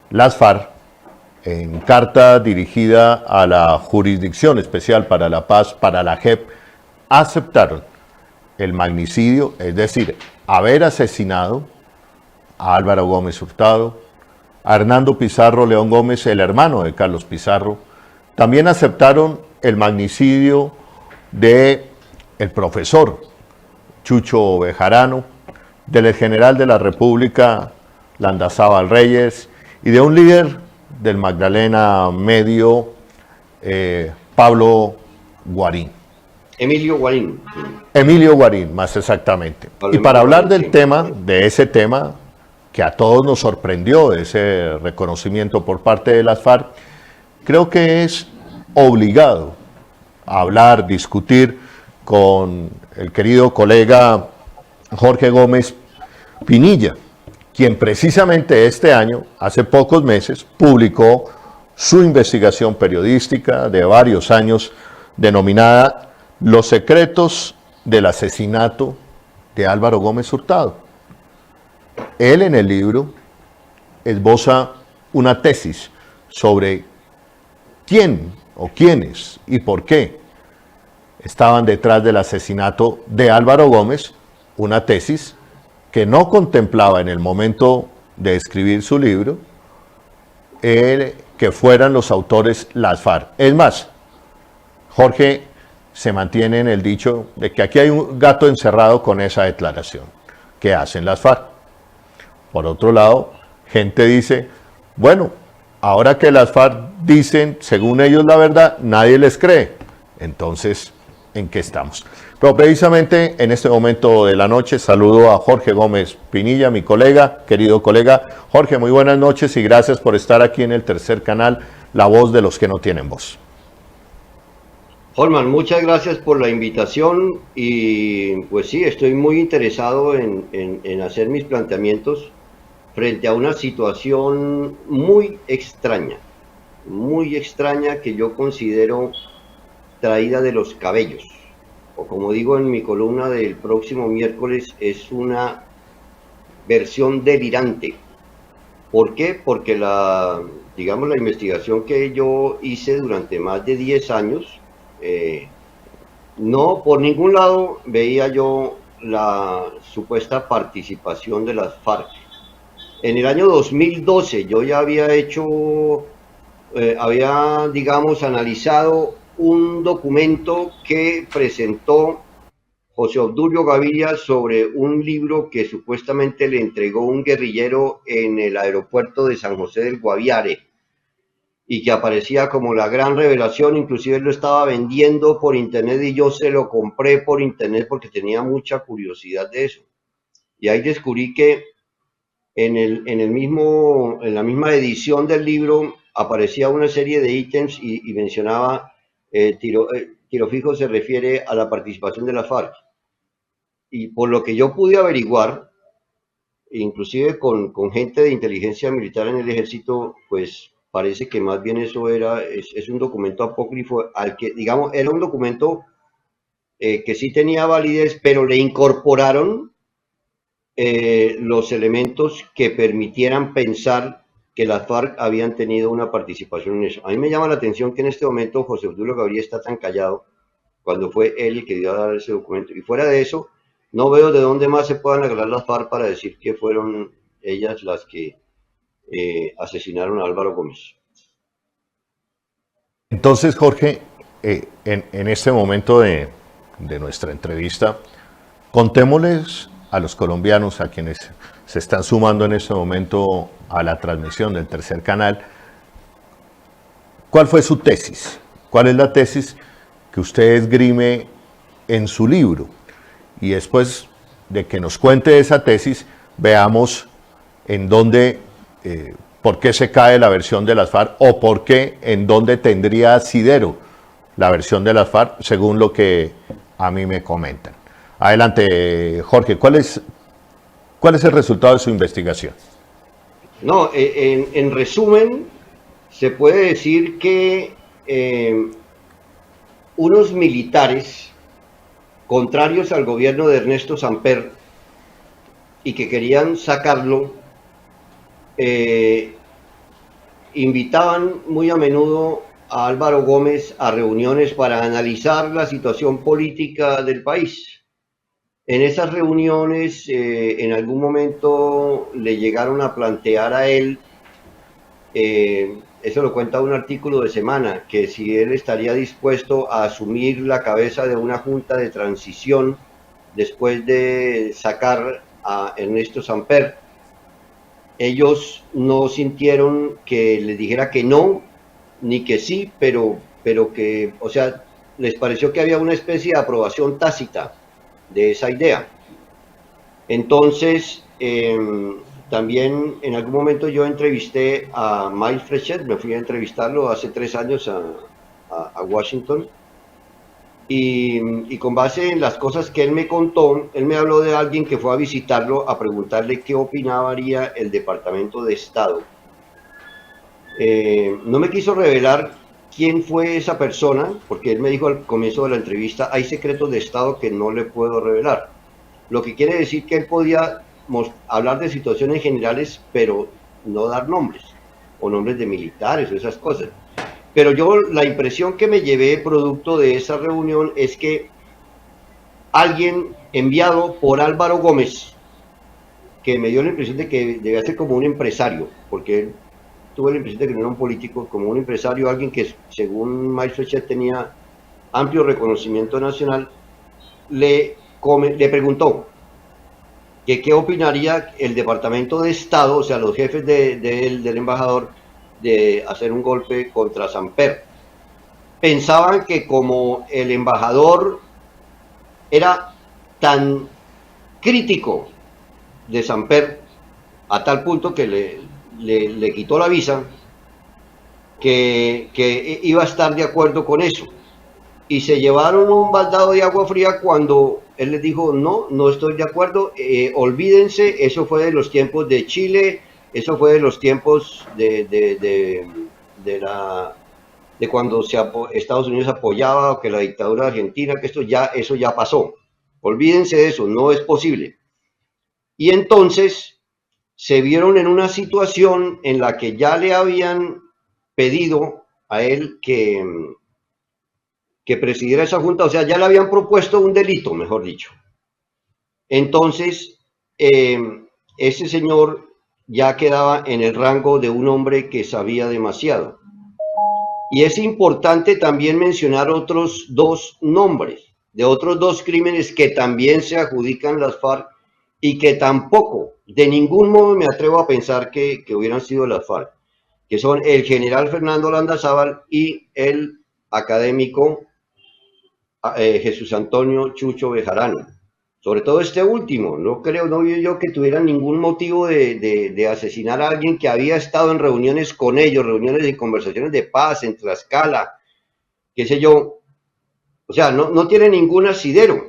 las FARC, en carta dirigida a la Jurisdicción Especial para la Paz, para la JEP, aceptaron el magnicidio, es decir, haber asesinado a Álvaro Gómez Hurtado, a Hernando Pizarro León Gómez, el hermano de Carlos Pizarro. También aceptaron el magnicidio de el profesor Chucho Bejarano, del general de la República Landazábal Reyes y de un líder del Magdalena Medio, Pablo Guarín. Emilio Guarín. Emilio Guarín, más exactamente. Pablo Y para Emilio hablar Guarín, del tema, de ese tema que a todos nos sorprendió, ese reconocimiento por parte de las FARC, creo que es obligado a hablar, discutir con el querido colega Jorge Gómez Pinilla, quien precisamente este año, hace pocos meses, publicó su investigación periodística de varios años denominada Los secretos del asesinato de Álvaro Gómez Hurtado. Él en el libro esboza una tesis sobre quién o quiénes y por qué estaban detrás del asesinato de Álvaro Gómez, una tesis que no contemplaba en el momento de escribir su libro que fueran los autores las FARC. Es más, Jorge se mantiene en el dicho de que aquí hay un gato encerrado con esa declaración que hacen las FARC. Por otro lado, gente dice, bueno, ahora que las FARC dicen, según ellos, la verdad, nadie les cree. Entonces, ¿en qué estamos? Pero precisamente en este momento de la noche saludo a Jorge Gómez Pinilla, mi colega, querido colega. Jorge, muy buenas noches y gracias por estar aquí en el tercer canal, La Voz de los que no tienen voz. Holman, muchas gracias por la invitación y pues sí, estoy muy interesado en hacer mis planteamientos frente a una situación muy extraña que yo considero traída de los cabellos, o como digo en mi columna del próximo miércoles, es una versión delirante. ¿Por qué? Porque la investigación que yo hice durante más de 10 años, no por ningún lado veía yo la supuesta participación de las FARC. En el año 2012 yo ya había hecho, analizado un documento que presentó José Obdulio Gaviria sobre un libro que supuestamente le entregó un guerrillero en el aeropuerto de San José del Guaviare y que aparecía como la gran revelación. Inclusive él lo estaba vendiendo por internet y yo se lo compré por internet porque tenía mucha curiosidad de eso. Y ahí descubrí que en la misma edición del libro aparecía una serie de ítems y mencionaba tiro fijo se refiere a la participación de la FARC. Y por lo que yo pude averiguar, inclusive con gente de inteligencia militar en el ejército, pues parece que más bien eso es un documento apócrifo al que, digamos, era un documento que sí tenía validez, pero le incorporaron los elementos que permitieran pensar que las FARC habían tenido una participación en eso. A mí me llama la atención que en este momento José Obdulio Gaviria está tan callado cuando fue él el que dio a dar ese documento. Y fuera de eso, no veo de dónde más se puedan agarrar las FARC para decir que fueron ellas las que asesinaron a Álvaro Gómez. Entonces, Jorge, en este momento de nuestra entrevista, contémosles a los colombianos, a quienes se están sumando en este momento a la transmisión del tercer canal, ¿cuál fue su tesis? ¿Cuál es la tesis que usted esgrime en su libro? Y después de que nos cuente esa tesis, veamos en dónde, por qué se cae la versión de las FARC o por qué, en dónde tendría asidero la versión de las FARC, según lo que a mí me comentan. Adelante, Jorge, ¿cuál es el resultado de su investigación? No, en resumen, se puede decir que unos militares contrarios al gobierno de Ernesto Samper y que querían sacarlo, invitaban muy a menudo a Álvaro Gómez a reuniones para analizar la situación política del país. En esas reuniones, en algún momento le llegaron a plantear a él, eso lo cuenta un artículo de Semana, que si él estaría dispuesto a asumir la cabeza de una junta de transición después de sacar a Ernesto Samper. Ellos no sintieron que les dijera que no, ni que sí, pero que, o sea, les pareció que había una especie de aprobación tácita de esa idea. Entonces, también en algún momento yo entrevisté a Miles Frechet, me fui a entrevistarlo hace 3 años a Washington, y con base en las cosas que él me contó, él me habló de alguien que fue a visitarlo a preguntarle qué opinaría el Departamento de Estado. No me quiso revelar quién fue esa persona, porque él me dijo al comienzo de la entrevista, hay secretos de Estado que no le puedo revelar. Lo que quiere decir que él podía hablar de situaciones generales, pero no dar nombres, o nombres de militares o esas cosas. Pero yo la impresión que me llevé producto de esa reunión es que alguien enviado por Álvaro Gómez, que me dio la impresión de que debía ser como un empresario, porque tuve la impresión de que no era un político, como un empresario, alguien que según Mike Fletcher tenía amplio reconocimiento nacional, le preguntó que qué opinaría el Departamento de Estado, o sea, los jefes del embajador, de hacer un golpe contra Samper. Pensaban que como el embajador era tan crítico de Samper a tal punto que le quitó la visa, que iba a estar de acuerdo con eso. Y se llevaron un baldado de agua fría cuando él les dijo, no, no estoy de acuerdo, olvídense, eso fue de los tiempos de Chile, eso fue de los tiempos de cuando Estados Unidos apoyaba o que la dictadura argentina, que eso ya pasó. Olvídense de eso, no es posible. Y entonces se vieron en una situación en la que ya le habían pedido a él que presidiera esa junta, o sea, ya le habían propuesto un delito, mejor dicho. Entonces, ese señor ya quedaba en el rango de un hombre que sabía demasiado. Y es importante también mencionar otros dos nombres, de otros dos crímenes que también se adjudican las FARC y que tampoco, de ningún modo me atrevo a pensar que hubieran sido las FARC, que son el general Fernando Landazábal y el académico Jesús Antonio Chucho Bejarano. Sobre todo este último, no veo yo que tuvieran ningún motivo de asesinar a alguien que había estado en reuniones con ellos, reuniones y conversaciones de paz en Tlaxcala, qué sé yo. O sea, no tiene ningún asidero.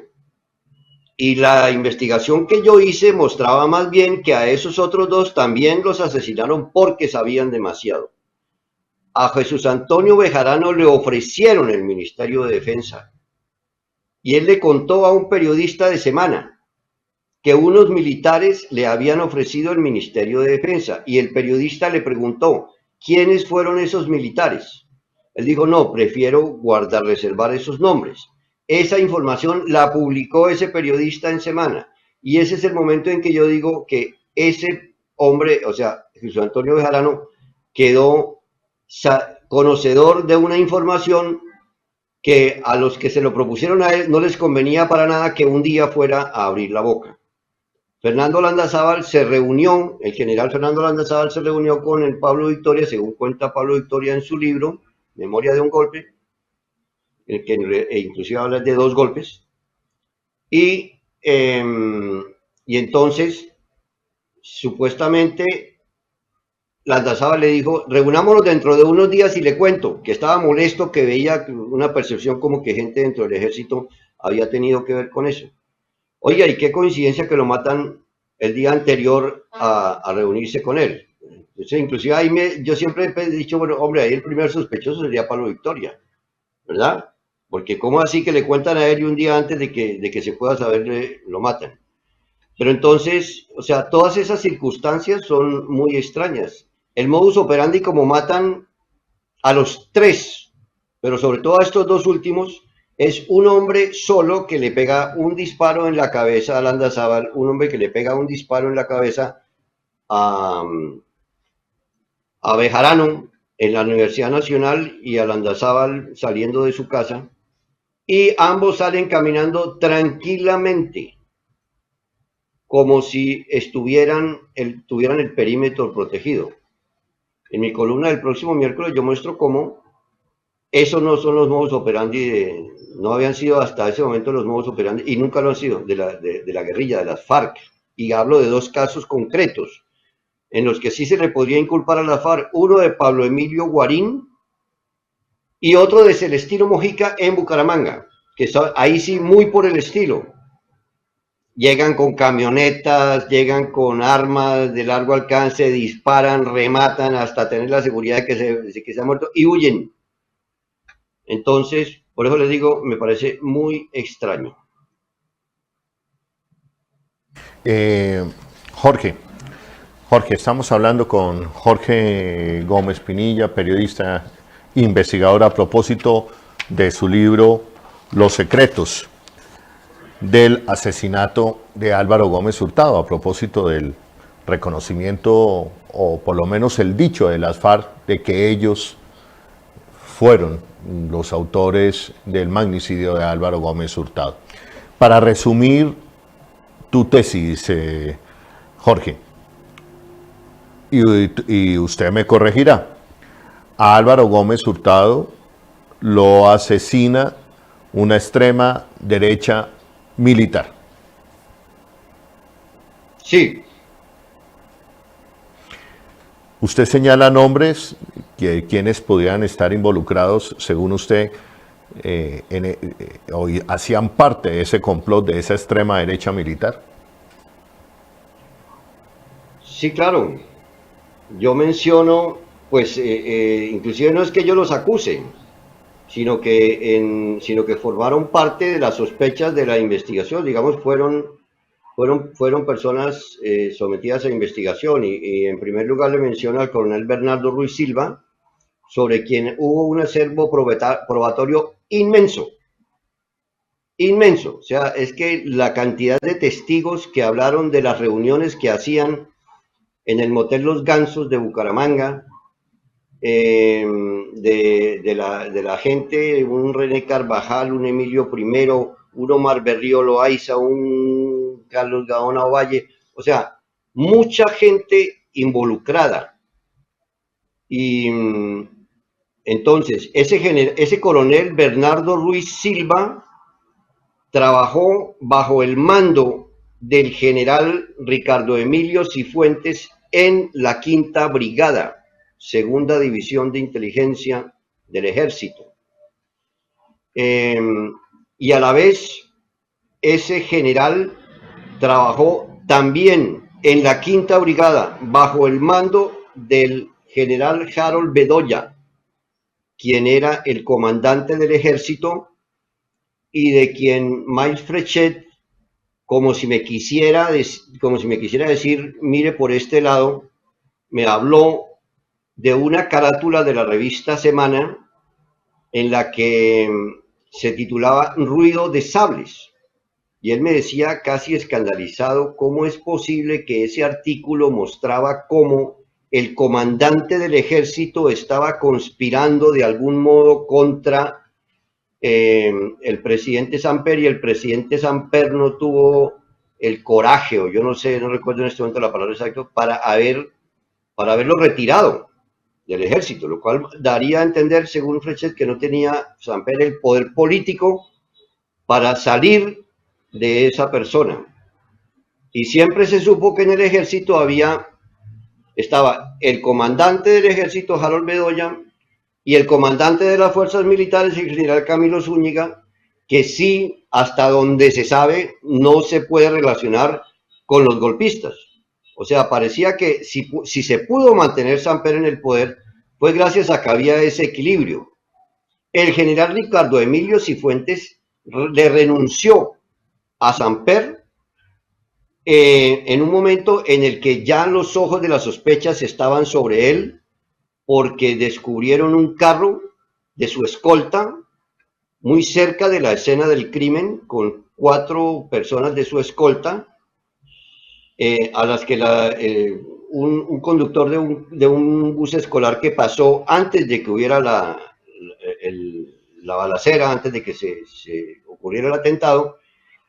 Y la investigación que yo hice mostraba más bien que a esos otros dos también los asesinaron porque sabían demasiado. A Jesús Antonio Bejarano le ofrecieron el Ministerio de Defensa. Y él le contó a un periodista de Semana que unos militares le habían ofrecido el Ministerio de Defensa y el periodista le preguntó, ¿quiénes fueron esos militares? Él dijo, no, prefiero reservar esos nombres. Esa información la publicó ese periodista en Semana y ese es el momento en que yo digo que ese hombre, o sea, Jesús Antonio Bejarano, quedó conocedor de una información que a los que se lo propusieron a él no les convenía para nada que un día fuera a abrir la boca. Fernando Landazábal se reunió, el general Fernando Landazábal se reunió con el Pablo Victoria, según cuenta Pablo Victoria en su libro, Memoria de un golpe, el que inclusive habla de 2 golpes, y entonces, supuestamente, Landazábal le dijo, reunámonos dentro de unos días y le cuento, que estaba molesto, que veía una percepción como que gente dentro del ejército había tenido que ver con eso. Oiga, y qué coincidencia que lo matan el día anterior a reunirse con él. Entonces, inclusive ahí yo siempre he dicho, bueno, hombre, ahí el primer sospechoso sería Pablo Victoria, ¿verdad? Porque cómo así que le cuentan a él y un día antes de que se pueda saber lo matan. Pero entonces, o sea, todas esas circunstancias son muy extrañas. el modus operandi como matan a los tres, pero sobre todo a estos dos últimos, es un hombre solo que le pega un disparo en la cabeza a Landazábal, un hombre que le pega un disparo en la cabeza a, a Bejarano en la Universidad Nacional y a Landazábal saliendo de su casa, y ambos salen caminando tranquilamente, como si tuvieran el perímetro protegido. En mi columna del próximo miércoles yo muestro cómo esos no son los modus operandi, no habían sido hasta ese momento los modus operandi, y nunca lo han sido, de la guerrilla, de las FARC. Y hablo de dos casos concretos, en los que sí se le podría inculpar a la FARC, uno de Pablo Emilio Guarín y otro de Celestino Mojica en Bucaramanga, que está ahí sí muy por el estilo. Llegan con camionetas, llegan con armas de largo alcance, disparan, rematan hasta tener la seguridad de que se ha muerto y huyen. Entonces, por eso les digo, me parece muy extraño. Jorge, estamos hablando con Jorge Gómez Pinilla, periodista, investigador, a propósito de su libro Los secretos del asesinato de Álvaro Gómez Hurtado, a propósito del reconocimiento, o por lo menos el dicho de las FARC, de que ellos fueron los autores del magnicidio de Álvaro Gómez Hurtado. Para resumir tu tesis, Jorge, y usted me corregirá, a Álvaro Gómez Hurtado lo asesina una extrema derecha militar. Sí. Usted señala nombres que quienes podrían estar involucrados, según usted, hacían parte de ese complot de esa extrema derecha militar. Sí, claro. Yo menciono, pues, inclusive no es que yo los acuse, sino que formaron parte de las sospechas de la investigación. Digamos, fueron personas sometidas a investigación y en primer lugar le menciono al coronel Bernardo Ruiz Silva, sobre quien hubo un acervo probatorio inmenso, inmenso. O sea, es que la cantidad de testigos que hablaron de las reuniones que hacían en el motel Los Gansos de Bucaramanga, de la gente, un René Carvajal, un Emilio Primero, un Omar Berrío Loaiza, un Carlos Gaona Ovalle, o sea, mucha gente involucrada. Y entonces, ese coronel Bernardo Ruiz Silva trabajó bajo el mando del general Ricardo Emilio Cifuentes en la Quinta Brigada, Segunda División de Inteligencia del Ejército. Y a la vez, ese general trabajó también en la Quinta Brigada bajo el mando del general Harold Bedoya, quien era el comandante del ejército y de quien Miles Frechet, como si me quisiera decir, mire por este lado, me habló de una carátula de la revista Semana en la que se titulaba Ruido de Sables. Y él me decía, casi escandalizado, cómo es posible que ese artículo mostraba cómo el comandante del ejército estaba conspirando de algún modo contra el presidente Samper, y el presidente Samper no tuvo el coraje, o yo no sé, no recuerdo en este momento la palabra exacta, para haberlo retirado del ejército, lo cual daría a entender, según Frechet, que no tenía Samper el poder político para salir de esa persona. Y siempre se supo que en el ejército estaba el comandante del ejército, Harold Bedoya, y el comandante de las fuerzas militares, el general Camilo Zúñiga, que sí, hasta donde se sabe, no se puede relacionar con los golpistas. O sea, parecía que si se pudo mantener Samper en el poder, fue gracias a que había ese equilibrio. El general Ricardo Emilio Cifuentes le renunció a Samper en un momento en el que ya los ojos de las sospechas estaban sobre él, porque descubrieron un carro de su escolta muy cerca de la escena del crimen, con 4 personas de su escolta, a las que un conductor de un bus escolar que pasó antes de que hubiera la balacera, antes de que se ocurriera el atentado,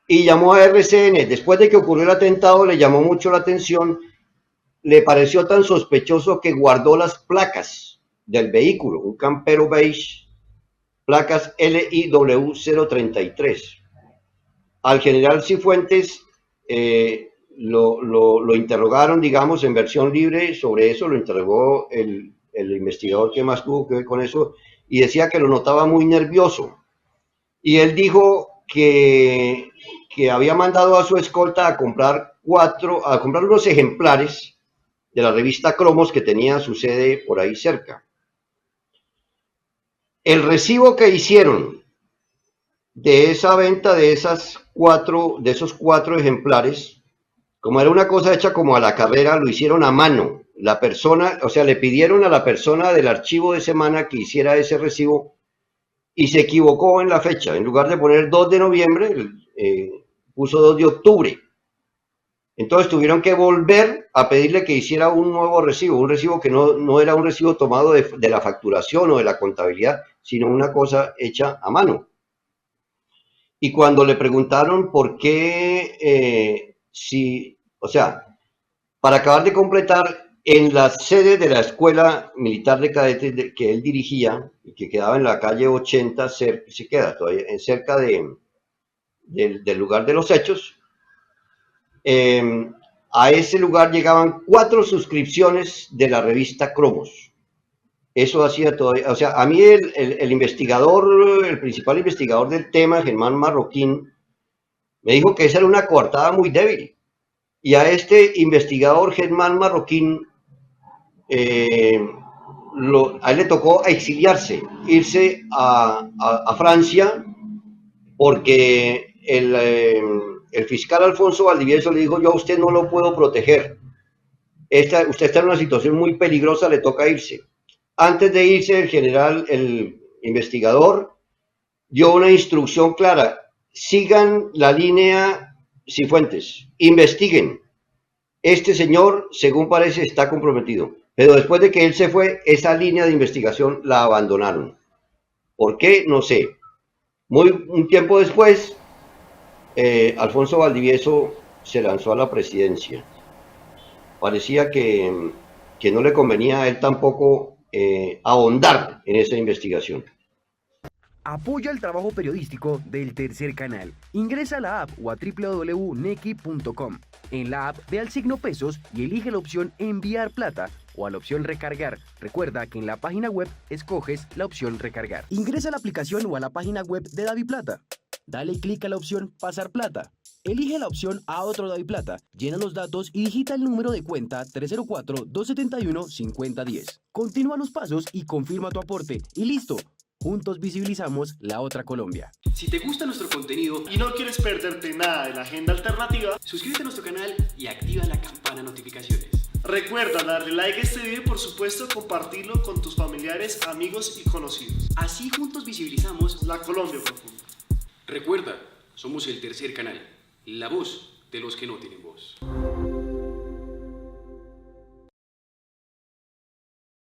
y llamó a RCN. Después de que ocurrió el atentado, le llamó mucho la atención, le pareció tan sospechoso que guardó las placas del vehículo, un Campero beige, placas LIW 033. Al general Cifuentes lo interrogaron, digamos, en versión libre sobre eso, lo interrogó el investigador que más tuvo que ver con eso, y decía que lo notaba muy nervioso. Y él dijo que había mandado a su escolta a comprar unos ejemplares de la revista Cromos, que tenía su sede por ahí cerca. El recibo que hicieron de esa venta de esos 4 ejemplares, como era una cosa hecha como a la carrera, lo hicieron a mano. La persona, o sea, le pidieron a la persona del archivo de semana que hiciera ese recibo y se equivocó en la fecha. En lugar de poner 2 de noviembre, puso 2 de octubre. Entonces tuvieron que volver a pedirle que hiciera un nuevo recibo, un recibo que no era un recibo tomado de la facturación o de la contabilidad, sino una cosa hecha a mano. Y cuando le preguntaron por qué, o sea, para acabar de completar, en la sede de la Escuela Militar de Cadetes que él dirigía, y que quedaba en la calle 80, se queda todavía cerca del lugar de los hechos, a ese lugar llegaban 4 suscripciones de la revista Cromos. Eso hacía todavía, o sea, a mí el investigador, el principal investigador del tema, Germán Marroquín, me dijo que esa era una coartada muy débil. Y a este investigador, Germán Marroquín, a él le tocó exiliarse, irse a Francia, porque el fiscal Alfonso Valdivieso le dijo: yo a usted no lo puedo proteger, usted está en una situación muy peligrosa, le toca irse. Antes de irse, el investigador dio una instrucción clara: sigan la línea Cifuentes, investiguen. Este señor, según parece, está comprometido. Pero después de que él se fue, esa línea de investigación la abandonaron. ¿Por qué? No sé. Un tiempo después, Alfonso Valdivieso se lanzó a la presidencia. Parecía que no le convenía a él tampoco ahondar en esa investigación. Apoya el trabajo periodístico del Tercer Canal. Ingresa a la app o a www.nequi.com. En la app ve al signo pesos y elige la opción enviar plata o a la opción recargar. Recuerda que en la página web escoges la opción recargar. Ingresa a la aplicación o a la página web de DaviPlata. Dale clic a la opción pasar plata. Elige la opción a otro DaviPlata, llena los datos y digita el número de cuenta 304-271-5010. Continúa los pasos y confirma tu aporte y listo. Juntos visibilizamos la otra Colombia. Si te gusta nuestro contenido y no quieres perderte nada de la agenda alternativa, suscríbete a nuestro canal y activa la campana de notificaciones. Recuerda darle like a este video y por supuesto compartirlo con tus familiares, amigos y conocidos. Así juntos visibilizamos la Colombia profunda. Recuerda, somos el Tercer Canal, la voz de los que no tienen voz.